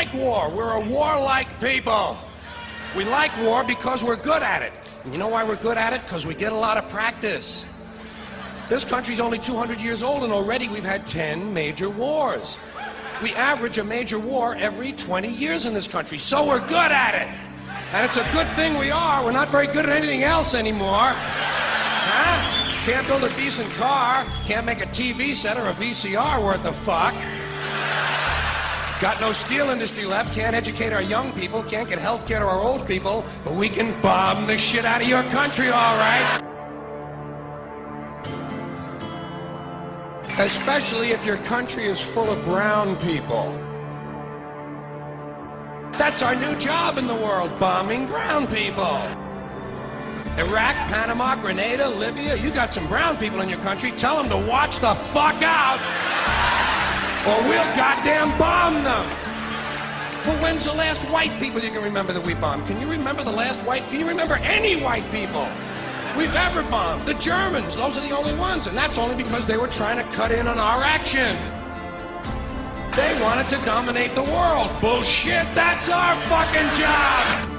like war. We're a warlike people. We like war because we're good at it. And you know why we're good at it? Because we get a lot of practice. This country's only 200 years old, and already we've had 10 major wars. We average a major war every 20 years in this country, so we're good at it. And it's a good thing we are. We're not very good at anything else anymore. Huh? Can't build a decent car, can't make a TV set or a VCR worth the fuck. Got no steel industry left, can't educate our young people, can't get health care to our old people, but we can bomb the shit out of your country, all right? Especially if your country is full of brown people. That's our new job in the world, bombing brown people. Iraq, Panama, Grenada, Libya, you got some brown people in your country, tell them to watch the fuck out, or we'll goddamn bomb them. Well, when's the last white people you can remember that we bombed? Can you remember the last white, can you remember any white people we've ever bombed? The Germans, those are the only ones, and that's only because they were trying to cut in on our action. They wanted to dominate the world. Bullshit, that's our fucking job!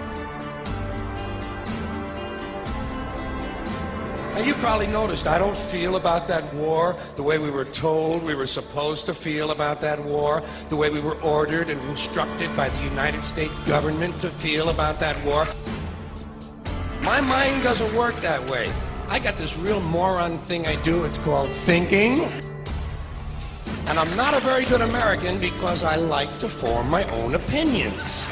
Now, you probably noticed I don't feel about that war the way we were told we were supposed to feel about that war, the way we were ordered and instructed by the United States government to feel about that war. My mind doesn't work that way. I got this real moron thing I do, it's called thinking. And I'm not a very good American because I like to form my own opinions.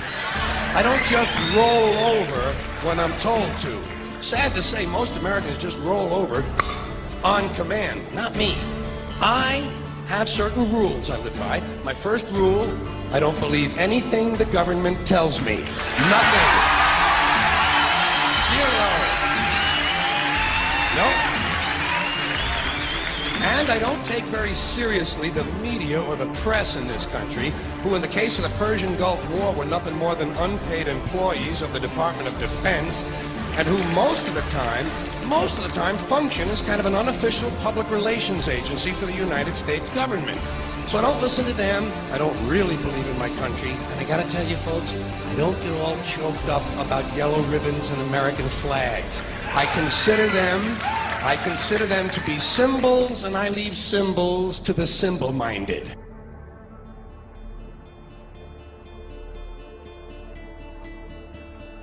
I don't just roll over when I'm told to. Sad to say, most Americans just roll over on command. Not me. I have certain rules I live by. My first rule, I don't believe anything the government tells me. Nothing. Zero. Nope. And I don't take very seriously the media or the press in this country, who in the case of the Persian Gulf War were nothing more than unpaid employees of the Department of Defense, and who most of the time function as kind of an unofficial public relations agency for the United States government. So I don't listen to them, I don't really believe in my country, and I gotta tell you folks, I don't get all choked up about yellow ribbons and American flags. I consider them to be symbols, and I leave symbols to the symbol-minded.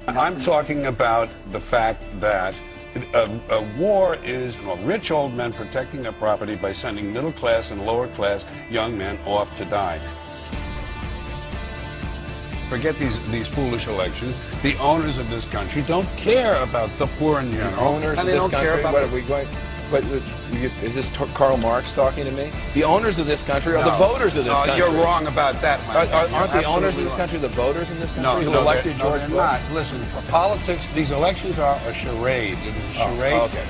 I'm talking about the fact that a war is rich old men protecting their property by sending middle-class and lower-class young men off to die. Forget these foolish elections. The owners of this country don't care about the poor in general. Owners of this country, what are we going? But is this Karl Marx talking to me? The owners of this country are the voters of this country. You're wrong about that, my friend. Aren't the owners of this country the voters in this country who elected George Bush? Not. Listen, politics, these elections are a charade. It is a charade. Okay.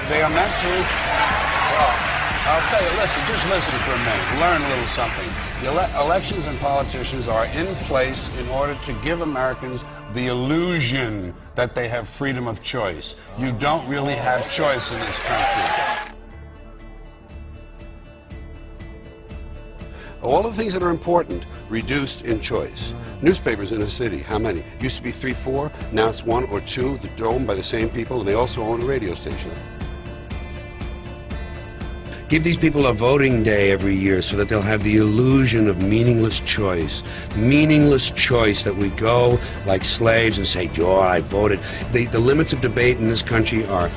They are meant to... Well, I'll tell you, just listen for a minute. Learn a little something. The elections and politicians are in place in order to give Americans the illusion that they have freedom of choice. You don't really have choice in this country. All the things that are important reduced in choice. Newspapers in a city, how many? Used to be 3, 4, now it's 1 or 2. They're owned by the same people, and they also own a radio station. Give these people a voting day every year so that they'll have the illusion of meaningless choice. Meaningless choice, that we go like slaves and say, "Oh, I voted." The limits of debate in this country are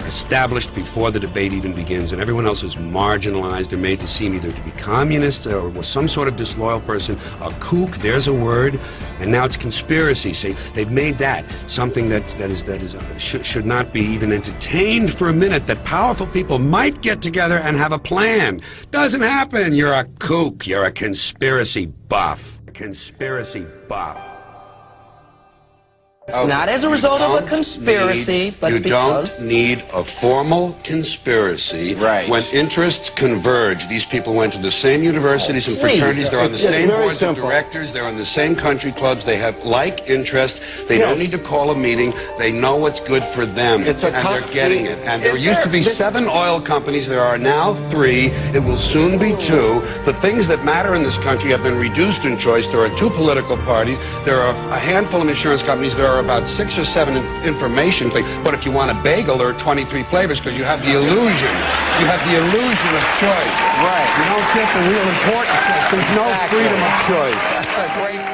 established before the debate even begins, and everyone else is marginalized or made to seem either to be communists or some sort of disloyal person, a kook, there's a word, and now it's conspiracy. See, they've made that something that should not be even entertained for a minute, that powerful people might get together and have a plan. Doesn't happen. You're a kook. You're a conspiracy buff. Conspiracy buff. Not as a result of a conspiracy, but because... You don't need a formal conspiracy. Right. When interests converge, these people went to the same universities and fraternities, they're on the same boards of directors, they're on the same country clubs, they have like interests, they don't need to call a meeting, they know what's good for them, and they're getting it. And there used to be 7 oil companies, there are now 3, it will soon be 2. The things that matter in this country have been reduced in choice. There are 2 political parties, there are a handful of insurance companies, there are about 6 or 7 information things. But if you want a bagel, there are 23 flavors because you have the illusion. You have the illusion of choice. Right. You don't get the real important choice. There's no freedom of choice. That's a great